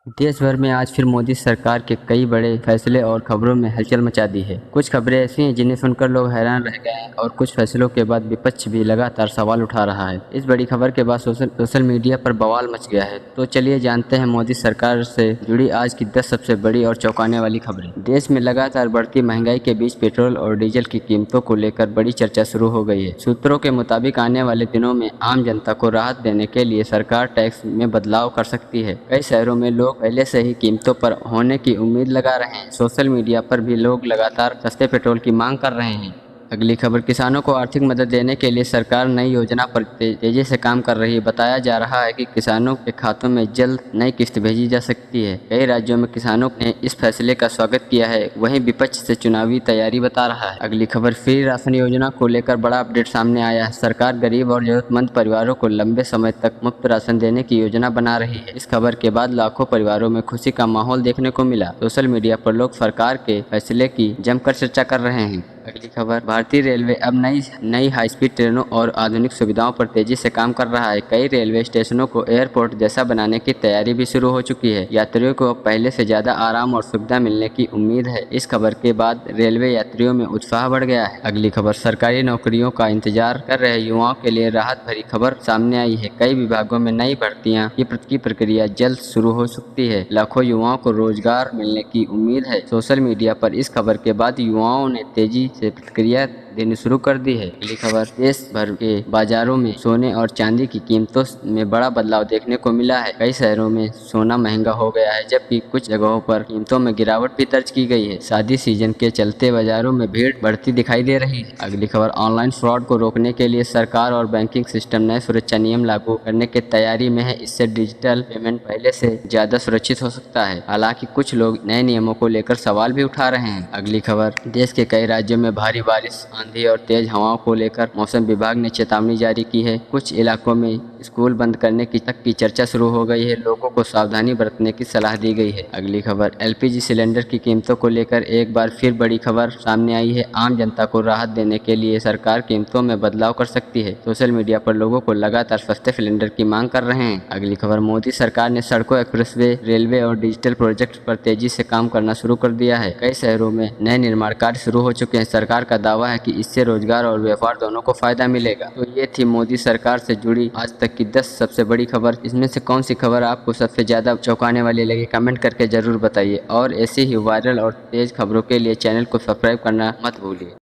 देश भर में आज फिर मोदी सरकार के कई बड़े फैसले और खबरों में हलचल मचा दी है। कुछ खबरें ऐसी हैं जिन्हें सुनकर लोग हैरान रह गए हैं और कुछ फैसलों के बाद विपक्ष भी लगातार सवाल उठा रहा है। इस बड़ी खबर के बाद सोशल मीडिया पर बवाल मच गया है। तो चलिए जानते हैं मोदी सरकार से जुड़ी आज की 10 सबसे बड़ी और चौंकाने वाली खबरें। देश में लगातार बढ़ती महंगाई के बीच पेट्रोल और डीजल की कीमतों को लेकर बड़ी चर्चा शुरू हो गई है। सूत्रों के मुताबिक आने वाले दिनों में आम जनता को राहत देने के लिए सरकार टैक्स में बदलाव कर सकती है। कई शहरों में लोग पहले से ही कीमतों पर होने की उम्मीद लगा रहे हैं। सोशल मीडिया पर भी लोग लगातार सस्ते पेट्रोल की मांग कर रहे हैं। अगली खबर, किसानों को आर्थिक मदद देने के लिए सरकार नई योजना पर तेजी से काम कर रही है। बताया जा रहा है कि किसानों के खातों में जल्द नई किस्त भेजी जा सकती है। कई राज्यों में किसानों ने इस फैसले का स्वागत किया है, वहीं विपक्ष से चुनावी तैयारी बता रहा है। अगली खबर, फ्री राशन योजना को लेकर बड़ा अपडेट सामने आया है। सरकार गरीब और जरूरतमंद परिवारों को लंबे समय तक मुफ्त राशन देने की योजना बना रही है। इस खबर के बाद लाखों परिवारों में खुशी का माहौल देखने को मिला। सोशल मीडिया पर लोग सरकार के फैसले की जमकर चर्चा कर रहे हैं। अगली खबर, भारतीय रेलवे अब नई हाई स्पीड ट्रेनों और आधुनिक सुविधाओं पर तेजी से काम कर रहा है। कई रेलवे स्टेशनों को एयरपोर्ट जैसा बनाने की तैयारी भी शुरू हो चुकी है। यात्रियों को अब पहले से ज्यादा आराम और सुविधा मिलने की उम्मीद है। इस खबर के बाद रेलवे यात्रियों में उत्साह बढ़ गया है। अगली खबर, सरकारी नौकरियों का इंतजार कर रहे युवाओं के लिए राहत भरी खबर सामने आई है। कई विभागों में नई भर्तियां की प्रक्रिया जल्द शुरू हो सकती है। लाखों युवाओं को रोजगार मिलने की उम्मीद है। सोशल मीडिया पर इस खबर के बाद युवाओं ने तेजी से प्रतिक्रिया देनी शुरू कर दी है। अगली खबर, देश भर के बाजारों में सोने और चांदी की कीमतों में बड़ा बदलाव देखने को मिला है। कई शहरों में सोना महंगा हो गया है, जबकि कुछ जगहों पर कीमतों में गिरावट भी दर्ज की गई है। शादी सीजन के चलते बाजारों में भीड़ बढ़ती दिखाई दे रही है। अगली खबर, ऑनलाइन फ्रॉड को रोकने के लिए सरकार और बैंकिंग सिस्टम नए सुरक्षा नियम लागू करने की तैयारी में है। इससे डिजिटल पेमेंट पहले से ज्यादा सुरक्षित हो सकता है। हालांकि कुछ लोग नए नियमों को लेकर सवाल भी उठा रहे हैं। अगली खबर, देश के कई राज्यों में भारी बारिश, आंधी और तेज हवाओं को लेकर मौसम विभाग ने चेतावनी जारी की है। कुछ इलाकों में स्कूल बंद करने की तक की चर्चा शुरू हो गई है। लोगों को सावधानी बरतने की सलाह दी गई है। अगली खबर, एलपीजी सिलेंडर की कीमतों को लेकर एक बार फिर बड़ी खबर सामने आई है। आम जनता को राहत देने के लिए सरकार कीमतों में बदलाव कर सकती है। सोशल मीडिया पर लोगों को लगातार सस्ते सिलेंडर की मांग कर रहे हैं। अगली खबर, मोदी सरकार ने सड़कों, एक्सप्रेसवे, रेलवे और डिजिटल प्रोजेक्ट पर तेजी से काम करना शुरू कर दिया है। कई शहरों में नए निर्माण कार्य शुरू हो चुके हैं। सरकार का दावा है कि इससे रोजगार और व्यापार दोनों को फायदा मिलेगा। तो ये थी मोदी सरकार से जुड़ी आज तक की 10 सबसे बड़ी खबर। इसमें से कौन सी खबर आपको सबसे ज्यादा चौंकाने वाली लगी, कमेंट करके जरूर बताइए। और ऐसी ही वायरल और तेज खबरों के लिए चैनल को सब्सक्राइब करना मत भूलिए।